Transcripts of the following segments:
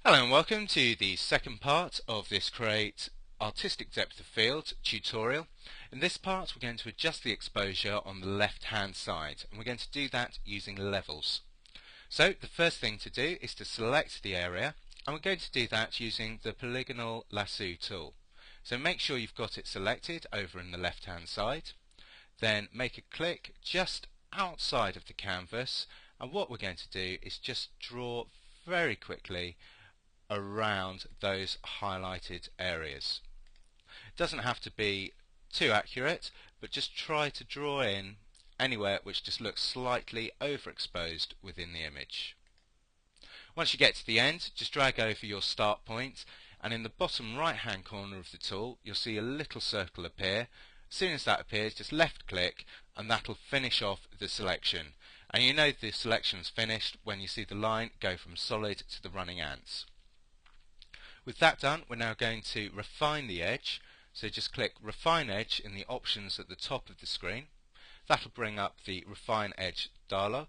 Hello and welcome to the second part of this Create Artistic Depth of Field tutorial. In this part we're going to adjust the exposure on the left hand side, and we're going to do that using levels. So the first thing to do is to select the area, and we're going to do that using the polygonal lasso tool. So make sure you've got it selected over in the left hand side, then make a click just outside of the canvas, and what we're going to do is just draw very quickly around those highlighted areas. It doesn't have to be too accurate, but just try to draw in anywhere which just looks slightly overexposed within the image. Once you get to the end, just drag over your start point, and in the bottom right hand corner of the tool you'll see a little circle appear. As soon as that appears, just left click and that'll finish off the selection. And you know the selection's finished when you see the line go from solid to the running ants. With that done, we're now going to refine the edge. So just click Refine Edge in the options at the top of the screen. That'll bring up the Refine Edge dialog.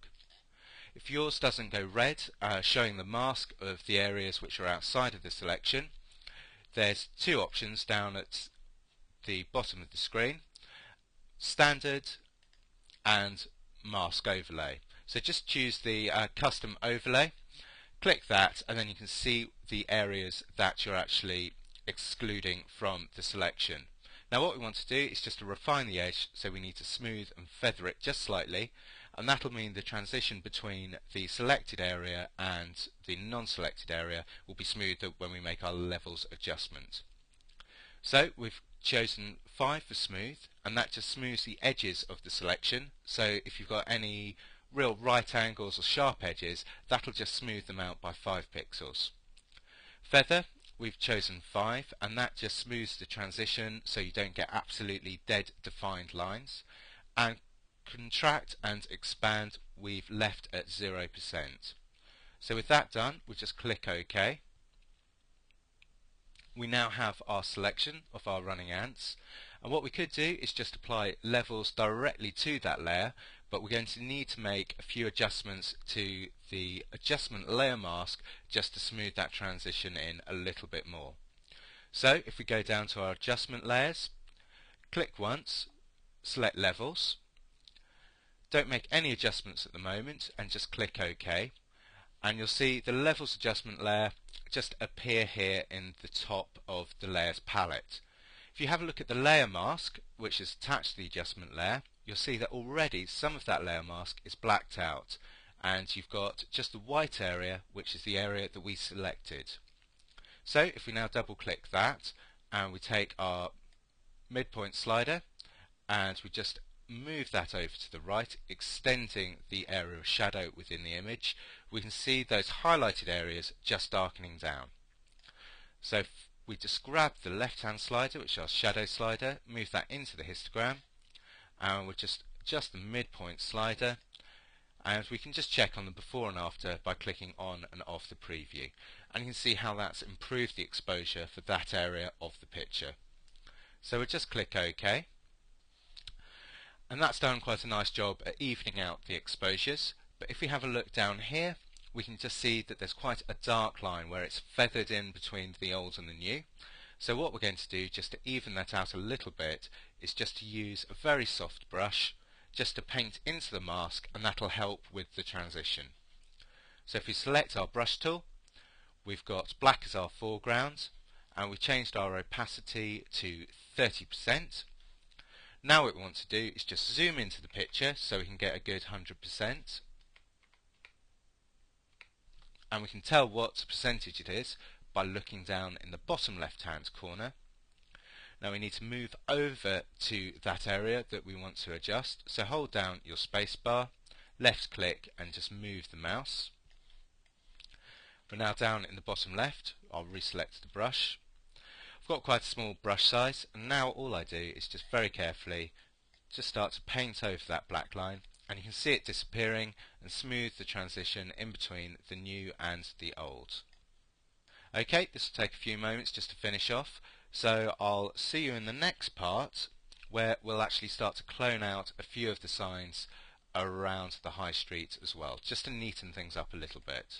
If yours doesn't go red, showing the mask of the areas which are outside of the selection, there's two options down at the bottom of the screen: Standard and Mask Overlay. So just choose the Custom Overlay. Click that, and then you can see the areas that you're actually excluding from the selection. Now what we want to do is just to refine the edge, so we need to smooth and feather it just slightly, and that'll mean the transition between the selected area and the non-selected area will be smoother when we make our levels adjustment. So we've chosen 5 for smooth, and that just smooths the edges of the selection. So if you've got any real right angles or sharp edges, that'll just smooth them out by 5 pixels. Feather, we've chosen 5, and that just smooths the transition so you don't get absolutely dead defined lines. And contract and expand, we've left at 0%. So with that done, we just click OK. We now have our selection of our running ants, and what we could do is just apply levels directly to that layer, but we're going to need to make a few adjustments to the adjustment layer mask just to smooth that transition in a little bit more. So if we go down to our adjustment layers, click once, select levels, don't make any adjustments at the moment, and just click OK, and you'll see the levels adjustment layer just appear here in the top of the layers palette. If you have a look at the layer mask, which is attached to the adjustment layer, you'll see that already some of that layer mask is blacked out, and you've got just the white area, which is the area that we selected. So if we now double click that, and we take our midpoint slider and we just move that over to the right, extending the area of shadow within the image, we can see those highlighted areas just darkening down. So if we just grab the left hand slider, which is our shadow slider, move that into the histogram, and we'll just adjust the midpoint slider, and we can just check on the before and after by clicking on and off the preview, and you can see how that's improved the exposure for that area of the picture. So we'll just click OK, and that's done quite a nice job at evening out the exposures. But if we have a look down here, we can just see that there's quite a dark line where it's feathered in between the old and the new. So what we're going to do, just to even that out a little bit, is just to use a very soft brush just to paint into the mask, and that'll help with the transition. So if we select our brush tool, we've got black as our foreground, and we've changed our opacity to 30%. Now what we want to do is just zoom into the picture so we can get a good 100%. And we can tell what percentage it is by looking down in the bottom left hand corner. Now we need to move over to that area that we want to adjust, so hold down your space bar, left click, and just move the mouse. We're now down in the bottom left. I'll reselect the brush. I've got quite a small brush size, and now all I do is just very carefully just start to paint over that black line, and you can see it disappearing and smooth the transition in between the new and the old. Okay, this will take a few moments just to finish off, so I'll see you in the next part where we'll actually start to clone out a few of the signs around the high street as well, just to neaten things up a little bit.